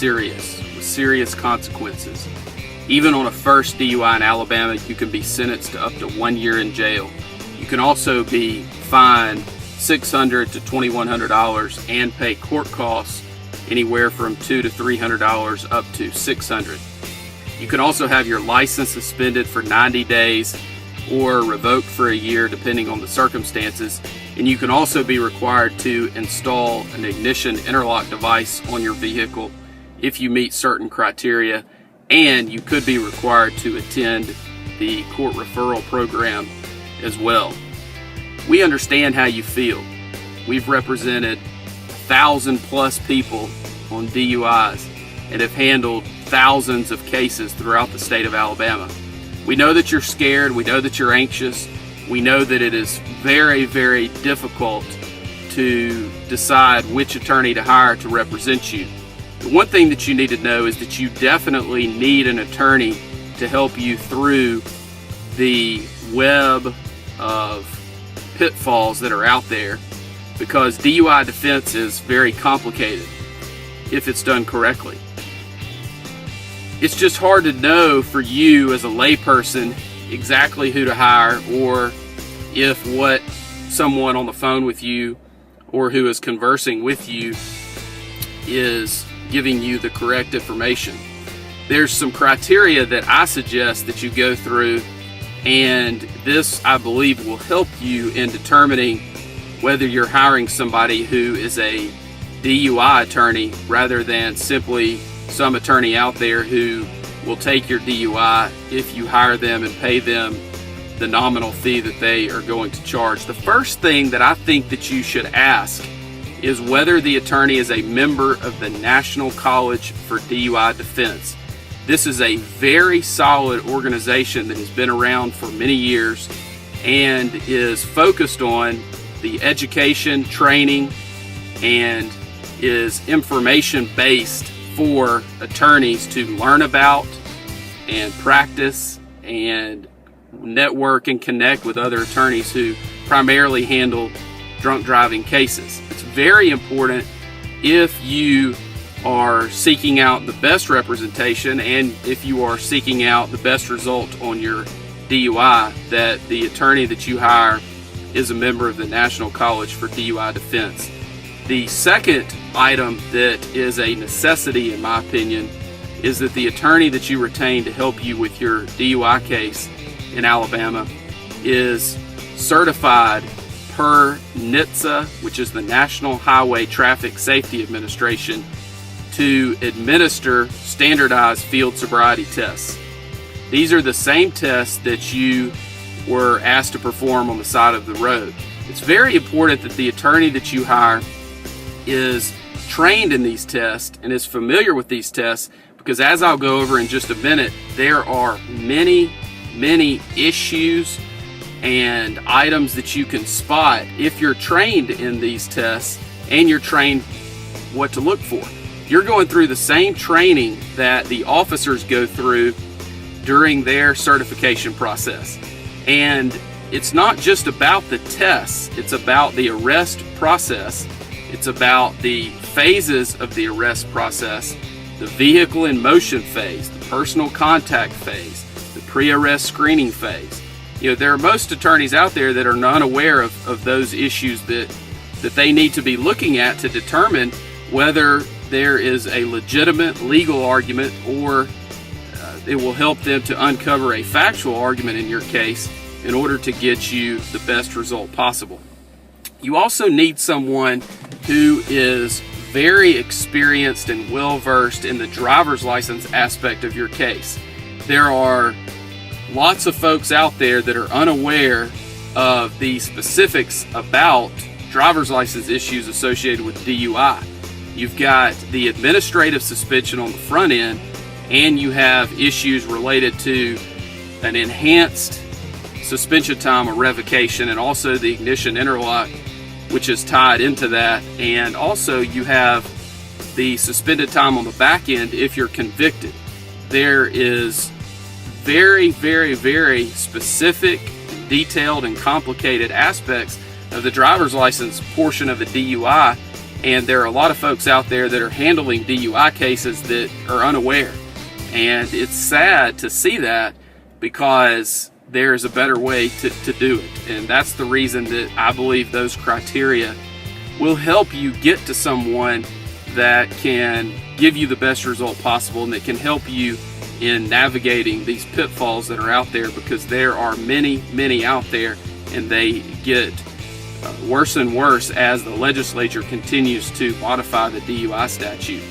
serious, with serious consequences. Even on a first DUI in Alabama, you can be sentenced to up to 1 year in jail. You can also be fined $600 to $2,100 and pay court costs anywhere from $200 to $300 up to $600. You can also have your license suspended for 90 days or revoked for a year depending on the circumstances. And you can also be required to install an ignition interlock device on your vehicle if you meet certain criteria. And you could be required to attend the court referral program as well. We understand how you feel. We've represented 1,000+ people on DUIs and have handled thousands of cases throughout the state of Alabama. We know that you're scared. We know that you're anxious. We know that it is very, very difficult to decide which attorney to hire to represent you. The one thing that you need to know is that you definitely need an attorney to help you through the web of pitfalls that are out there, because DUI defense is very complicated if it's done correctly. It's just hard to know for you as a layperson exactly who to hire, or if what someone on the phone with you or who is conversing with you is giving you the correct information. There's some criteria that I suggest that you go through, and this, I believe, will help you in determining whether you're hiring somebody who is a DUI attorney rather than simply some attorney out there who will take your DUI if you hire them and pay them the nominal fee that they are going to charge. The first thing that I think that you should ask is whether the attorney is a member of the National College for DUI Defense. This is a very solid organization that has been around for many years and is focused on the education, training, and is information based for attorneys to learn about and practice and network and connect with other attorneys who primarily handle drunk driving cases. It's very important, if you are seeking out the best representation and if you are seeking out the best result on your DUI, that the attorney that you hire is a member of the National College for DUI Defense. The second item that is a necessity, in my opinion, is that the attorney that you retain to help you with your DUI case in Alabama is certified per NHTSA, which is the National Highway Traffic Safety Administration, to administer standardized field sobriety tests. These are the same tests that you were asked to perform on the side of the road. It's very important that the attorney that you hire is trained in these tests and is familiar with these tests, because as I'll go over in just a minute, there are many issues and items that you can spot if you're trained in these tests and you're trained what to look for. You're going through the same training that the officers go through during their certification process. And it's not just about the tests, it's about the arrest process. It's about the phases of the arrest process, the vehicle in motion phase, the personal contact phase, the pre-arrest screening phase. You know, there are most attorneys out there that are unaware of those issues that they need to be looking at to determine whether there is a legitimate legal argument, or it will help them to uncover a factual argument in your case in order to get you the best result possible. You also need someone who is very experienced and well-versed in the driver's license aspect of your case. There are lots of folks out there that are unaware of the specifics about driver's license issues associated with DUI. You've got the administrative suspension on the front end, and you have issues related to an enhanced suspension time or revocation, and also the ignition interlock, which is tied into that. And also you have the suspended time on the back end if you're convicted. There is very specific, detailed, and complicated aspects of the driver's license portion of the DUI And there are a lot of folks out there that are handling DUI cases that are unaware. And it's sad to see that, because there's a better way to do it. And that's the reason that I believe those criteria will help you get to someone that can give you the best result possible and that can help you in navigating these pitfalls that are out there, because there are many out there, and they get worse and worse as the legislature continues to modify the DUI statute.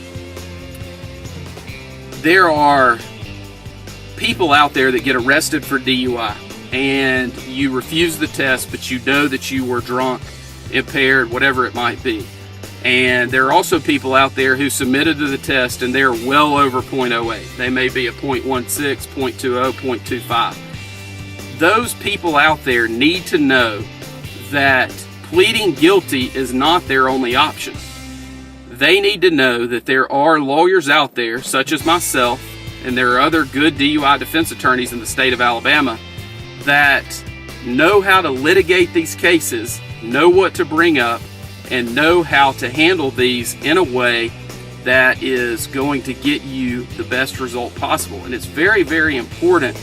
There are people out there that get arrested for DUI, and you refuse the test, but you know that you were drunk, impaired, whatever it might be. And there are also people out there who submitted to the test and they're well over 0.08. They may be a 0.16, 0.20, 0.25. Those people out there need to know that pleading guilty is not their only option. They need to know that there are lawyers out there, such as myself, and there are other good DUI defense attorneys in the state of Alabama that know how to litigate these cases, know what to bring up, and know how to handle these in a way that is going to get you the best result possible. And it's very important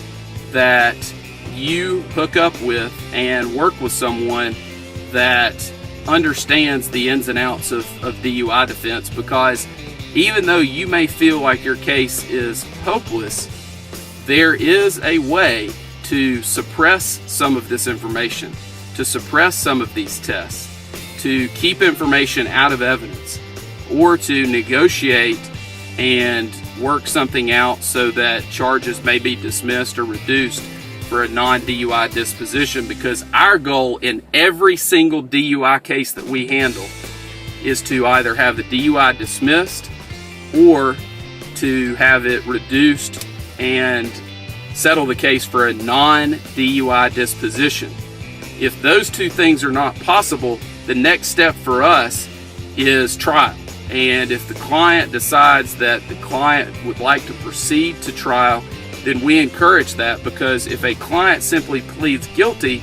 that you hook up with and work with someone that understands the ins and outs of DUI defense, because even though you may feel like your case is hopeless, there is a way to suppress some of this information, to suppress some of these tests, to keep information out of evidence, or to negotiate and work something out so that charges may be dismissed or reduced for a non-DUI disposition. Because our goal in every single DUI case that we handle is to either have the DUI dismissed or to have it reduced and settle the case for a non-DUI disposition. If those two things are not possible, the next step for us is trial. And if the client decides that the client would like to proceed to trial, then we encourage that, because if a client simply pleads guilty,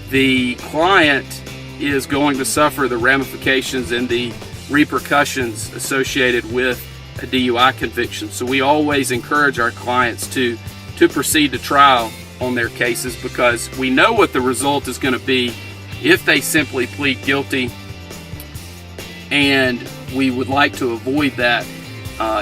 the client is going to suffer the ramifications and the repercussions associated with a DUI conviction. So we always encourage our clients to proceed to trial on their cases, because we know what the result is going to be if they simply plead guilty, and we would like to avoid that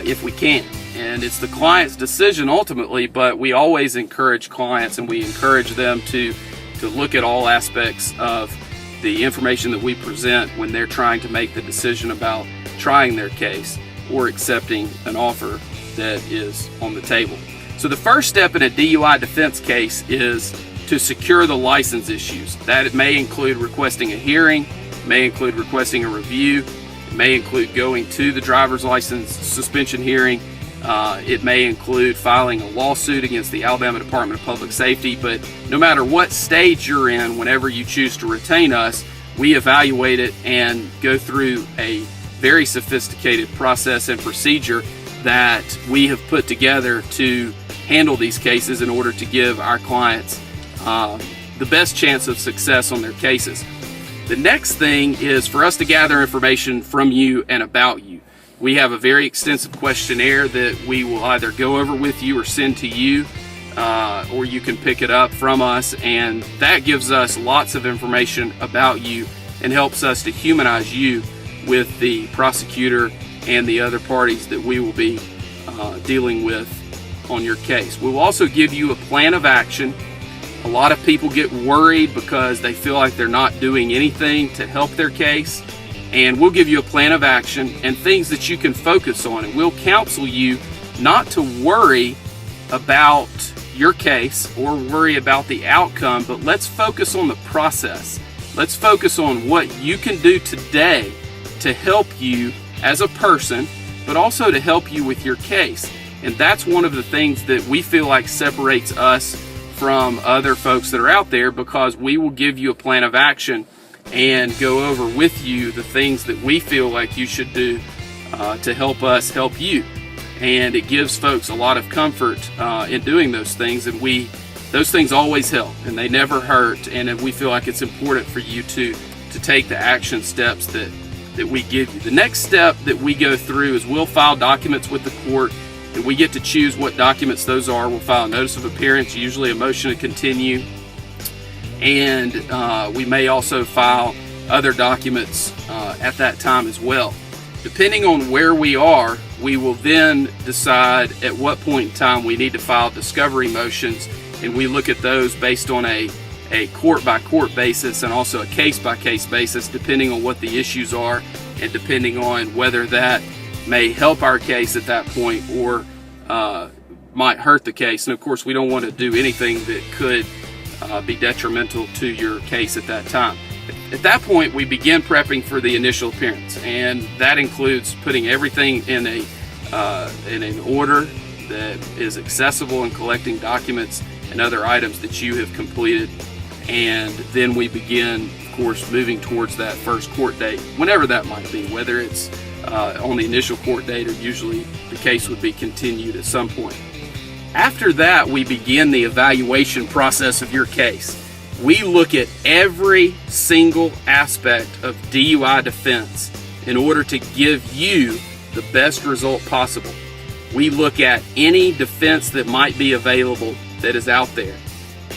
if we can. And it's the client's decision ultimately, but we always encourage clients, and we encourage them to look at all aspects of the information that we present when they're trying to make the decision about trying their case or accepting an offer that is on the table. So the first step in a DUI defense case is to secure the license issues. That may include requesting a hearing, may include requesting a review, it may include going to the driver's license suspension hearing. It may include filing a lawsuit against the Alabama Department of Public Safety. But no matter what stage you're in, whenever you choose to retain us, we evaluate it and go through a very sophisticated process and procedure that we have put together to handle these cases in order to give our clients the best chance of success on their cases. The next thing is for us to gather information from you and about you. We have a very extensive questionnaire that we will either go over with you or send to you, or you can pick it up from us, and that gives us lots of information about you and helps us to humanize you with the prosecutor and the other parties that we will be dealing with on your case. We will also give you a plan of action. A lot of people get worried because they feel like they're not doing anything to help their case. And we'll give you a plan of action and things that you can focus on. And we'll counsel you not to worry about your case or worry about the outcome, but let's focus on the process. Let's focus on what you can do today to help you as a person, but also to help you with your case. And that's one of the things that we feel like separates us from other folks that are out there, because we will give you a plan of action and go over with you the things that we feel like you should do to help us help you. And it gives folks a lot of comfort in doing those things, and those things always help and they never hurt, and we feel like it's important for you to take the action steps that that we give you. The next step that we go through is we'll file documents with the court, and we get to choose what documents those are. We'll file a notice of appearance, usually a motion to continue, and we may also file other documents at that time as well. Depending on where we are, we will then decide at what point in time we need to file discovery motions, and we look at those based on a court-by-court basis and also a case-by-case basis, depending on what the issues are and depending on whether that may help our case at that point or might hurt the case. And of course, we don't want to do anything that could be detrimental to your case at that time. At that point, we begin prepping for the initial appearance, and that includes putting everything in an order that is accessible and collecting documents and other items that you have completed. And then we begin, of course, moving towards that first court date, whenever that might be, whether it's on the initial court date or usually the case would be continued at some point. After that, we begin the evaluation process of your case. We look at every single aspect of DUI defense in order to give you the best result possible. We look at any defense that might be available that is out there.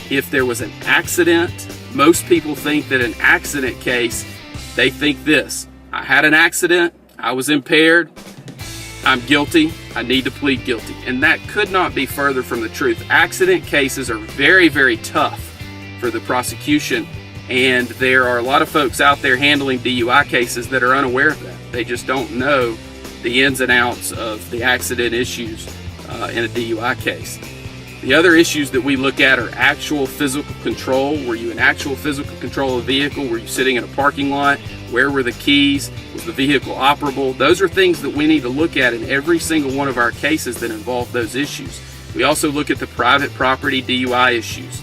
If there was an accident, most people think that an accident case, they think this: I had an accident, I was impaired, I'm guilty, I need to plead guilty. And that could not be further from the truth. Accident cases are very, very tough for the prosecution, and there are a lot of folks out there handling DUI cases that are unaware of that. They just don't know the ins and outs of the accident issues in a DUI case. The other issues that we look at are actual physical control. Were you in actual physical control of the vehicle? Were you sitting in a parking lot? Where were the keys? Was the vehicle operable? Those are things that we need to look at in every single one of our cases that involve those issues. We also look at the private property DUI issues.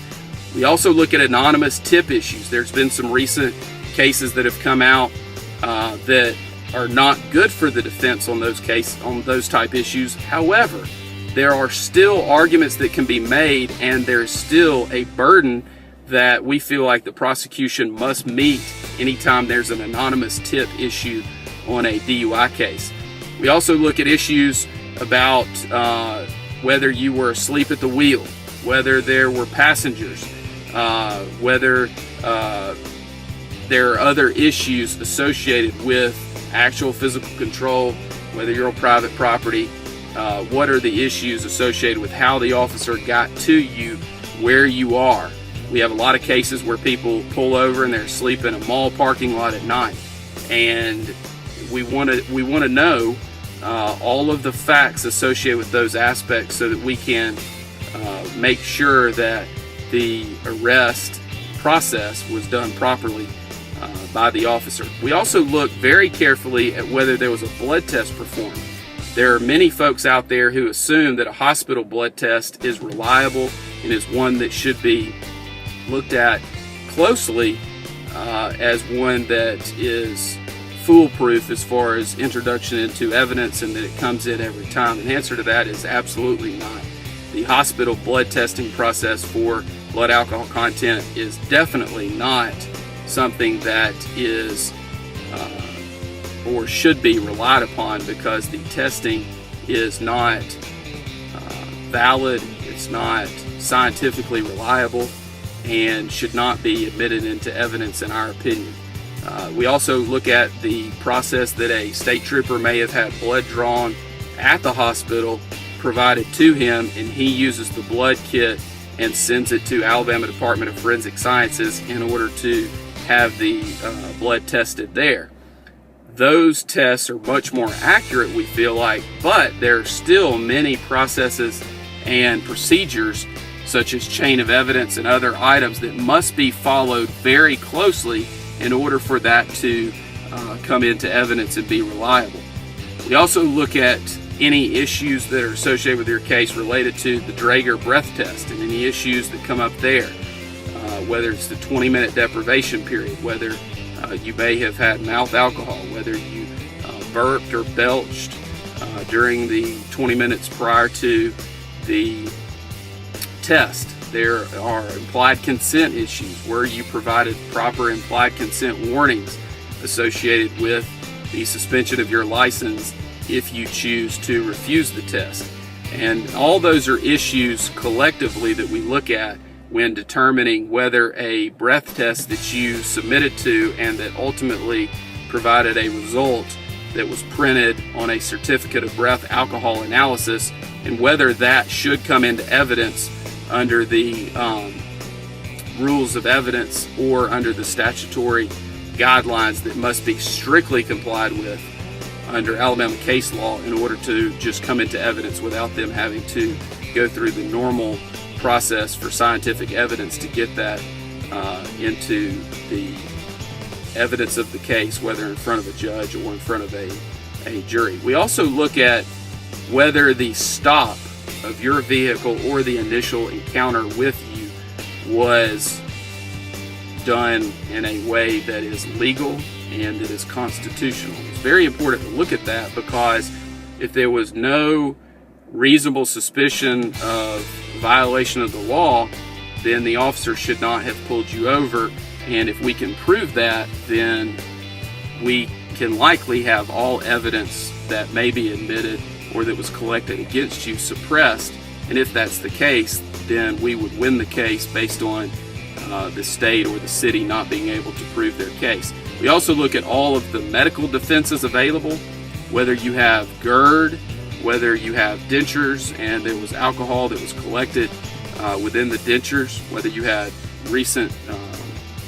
We also look at anonymous tip issues. There's been some recent cases that have come out that are not good for the defense on those type issues. However, there are still arguments that can be made, and there's still a burden that we feel like the prosecution must meet anytime there's an anonymous tip issue on a DUI case. We also look at issues about whether you were asleep at the wheel, whether there were passengers, whether there are other issues associated with actual physical control, whether you're on private property. What are the issues associated with how the officer got to you where you are? We have a lot of cases where people pull over and they're asleep in a mall parking lot at night, and we want to know all of the facts associated with those aspects so that we can make sure that the arrest process was done properly by the officer. We also look very carefully at whether there was a blood test performed. There are many folks out there who assume that a hospital blood test is reliable and is one that should be looked at closely as one that is foolproof as far as introduction into evidence and that it comes in every time. The answer to that is absolutely not. The hospital blood testing process for blood alcohol content is definitely not something that is or should be relied upon, because the testing is not valid, it's not scientifically reliable, and should not be admitted into evidence in our opinion. We also look at the process that a state trooper may have had blood drawn at the hospital provided to him, and he uses the blood kit and sends it to Alabama Department of Forensic Sciences in order to have the blood tested there. Those tests are much more accurate, we feel like, but there are still many processes and procedures such as chain of evidence and other items that must be followed very closely in order for that to come into evidence and be reliable. We also look at any issues that are associated with your case related to the Draeger breath test and any issues that come up there, whether it's the 20-minute deprivation period, whether you may have had mouth alcohol, whether you burped or belched during the 20 minutes prior to the test. There are implied consent issues where you provided proper implied consent warnings associated with the suspension of your license if you choose to refuse the test. And all those are issues collectively that we look at when determining whether a breath test that you submitted to and that ultimately provided a result that was printed on a certificate of breath alcohol analysis, and whether that should come into evidence under the rules of evidence or under the statutory guidelines that must be strictly complied with under Alabama case law in order to just come into evidence without them having to go through the normal process for scientific evidence to get that into the evidence of the case, whether in front of a judge or in front of a jury. We also look at whether the stop of your vehicle or the initial encounter with you was done in a way that is legal and that is constitutional. It's very important to look at that, because if there was no reasonable suspicion of violation of the law, then the officer should not have pulled you over. And if we can prove that, then we can likely have all evidence that may be admitted or that was collected against you suppressed. And if that's the case, then we would win the case based on the state or the city not being able to prove their case. We also look at all of the medical defenses available, whether you have GERD, whether you have dentures and there was alcohol that was collected within the dentures, whether you had recent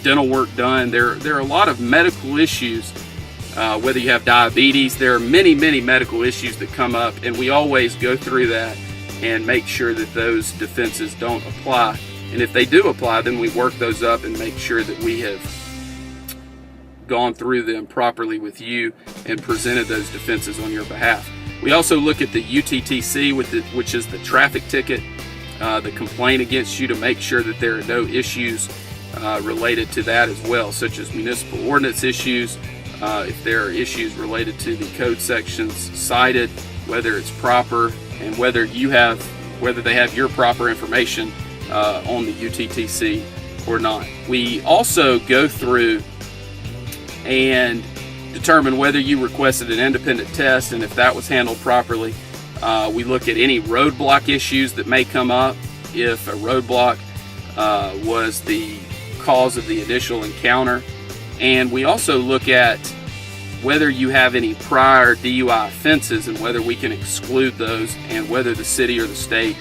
dental work done. There are a lot of medical issues, whether you have diabetes. There are many medical issues that come up, and we always go through that and make sure that those defenses don't apply. And if they do apply, then we work those up and make sure that we have gone through them properly with you and presented those defenses on your behalf. We also look at the UTTC, which is the traffic ticket, the complaint against you, to make sure that there are no issues related to that as well, such as municipal ordinance issues, if there are issues related to the code sections cited, whether it's proper, and whether they have your proper information on the UTTC or not. We also go through and determine whether you requested an independent test, and if that was handled properly. We look at any roadblock issues that may come up, if a roadblock was the cause of the initial encounter. And we also look at whether you have any prior DUI offenses and whether we can exclude those, and whether the city or the state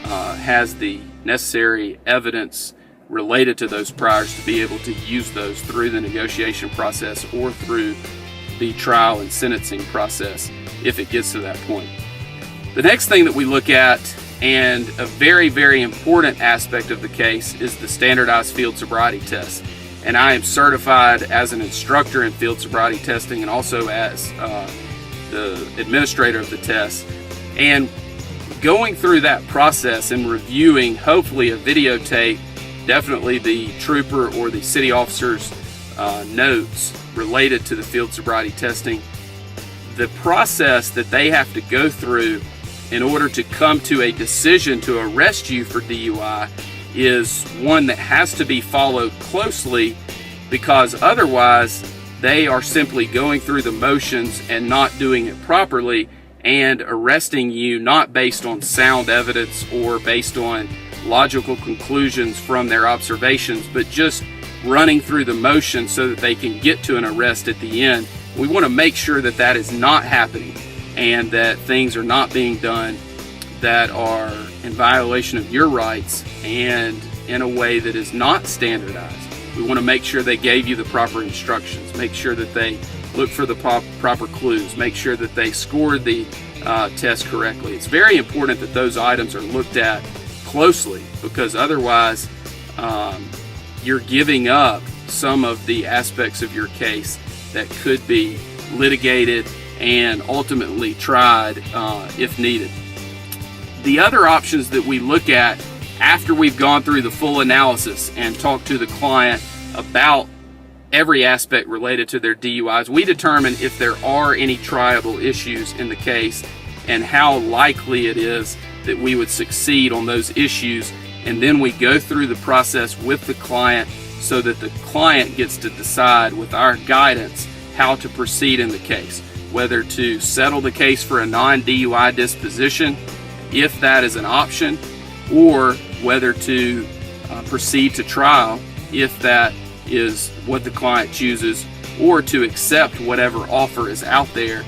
has the necessary evidence related to those priors to be able to use those through the negotiation process or through the trial and sentencing process if it gets to that point. The next thing that we look at, and a very important aspect of the case, is the Standardized Field Sobriety Test. And I am certified as an instructor in field sobriety testing and also as the administrator of the test. And going through that process and reviewing, hopefully, a videotape, definitely the trooper or the city officer's notes related to the field sobriety testing, the process that they have to go through in order to come to a decision to arrest you for DUI is one that has to be followed closely, because otherwise they are simply going through the motions and not doing it properly and arresting you not based on sound evidence or based on logical conclusions from their observations, but just running through the motions so that they can get to an arrest at the end. We want to make sure that that is not happening and that things are not being done that are in violation of your rights and in a way that is not standardized. We want to make sure they gave you the proper instructions, make sure that they look for the proper clues, make sure that they scored the test correctly. It's very important that those items are looked at closely, because otherwise you're giving up some of the aspects of your case that could be litigated and ultimately tried if needed. The other options that we look at after we've gone through the full analysis and talked to the client about every aspect related to their DUIs, we determine if there are any triable issues in the case and how likely it is that we would succeed on those issues. And then we go through the process with the client so that the client gets to decide with our guidance how to proceed in the case, whether to settle the case for a non-DUI disposition, if that is an option, or whether to proceed to trial, if that is what the client chooses, or to accept whatever offer is out there,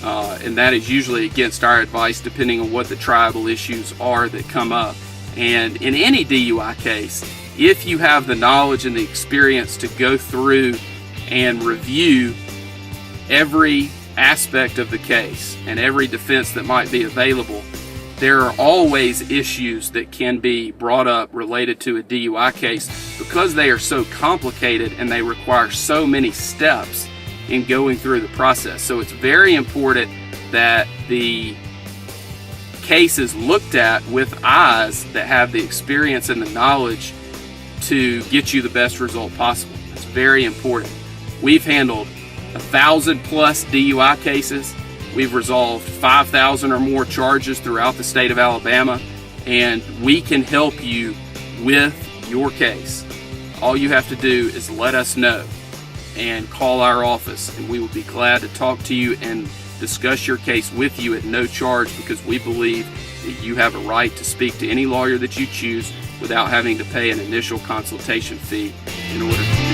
and that is usually against our advice depending on what the triable issues are that come up. And in any DUI case, if you have the knowledge and the experience to go through and review every aspect of the case and every defense that might be available, there are always issues that can be brought up related to a DUI case because they are so complicated and they require so many steps in going through the process. So it's very important that the case is looked at with eyes that have the experience and the knowledge to get you the best result possible. It's very important. We've handled 1,000 plus DUI cases. We've resolved 5,000 or more charges throughout the state of Alabama, and we can help you with your case. All you have to do is let us know and call our office, and we will be glad to talk to you and discuss your case with you at no charge, because we believe that you have a right to speak to any lawyer that you choose without having to pay an initial consultation fee in order to